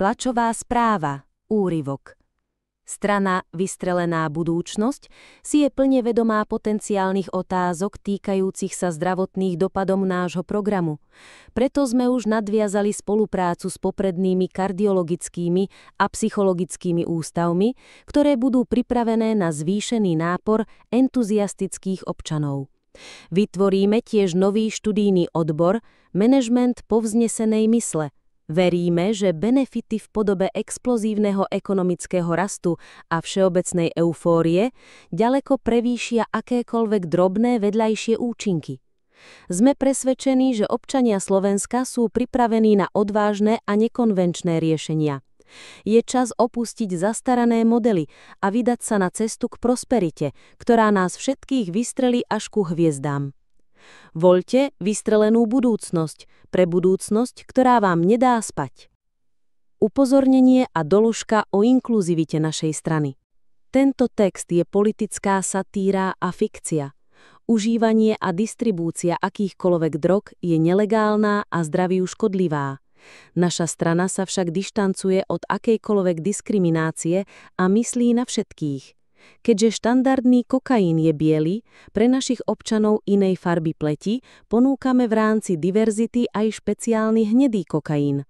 Tlačová správa, úryvok. Strana Vystrelená budúcnosť si je plne vedomá potenciálnych otázok týkajúcich sa zdravotných dopadom nášho programu. Preto sme už nadviazali spoluprácu s poprednými kardiologickými a psychologickými ústavmi, ktoré budú pripravené na zvýšený nápor entuziastických občanov. Vytvoríme tiež nový študijný odbor Manažment povznesenej mysle. Veríme, že benefity v podobe explozívneho ekonomického rastu a všeobecnej eufórie ďaleko prevýšia akékoľvek drobné vedľajšie účinky. Sme presvedčení, že občania Slovenska sú pripravení na odvážne a nekonvenčné riešenia. Je čas opustiť zastarané modely a vydať sa na cestu k prosperite, ktorá nás všetkých vystrelí až ku hviezdám. Voľte vystrelenú budúcnosť, pre budúcnosť, ktorá vám nedá spať. Upozornenie a doložka o inkluzivite našej strany. Tento text je politická satíra a fikcia. Užívanie a distribúcia akýchkoľvek drog je nelegálna a zdraviu škodlivá. Naša strana sa však dištancuje od akejkoľvek diskriminácie a myslí na všetkých. Keďže štandardný kokain je biely, pre našich občanov inej farby pleti ponúkame v rámci diverzity aj špeciálny hnedý kokain.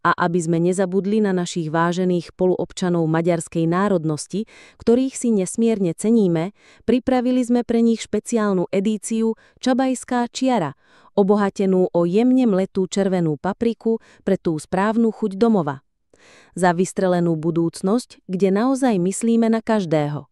A aby sme nezabudli na našich vážených spoluobčanov maďarskej národnosti, ktorých si nesmierne ceníme, pripravili sme pre nich špeciálnu edíciu Čabajská čiara, obohatenú o jemne mletú červenú papriku pre tú správnu chuť domova. Za vystrelenú budúcnosť, kde naozaj myslíme na každého.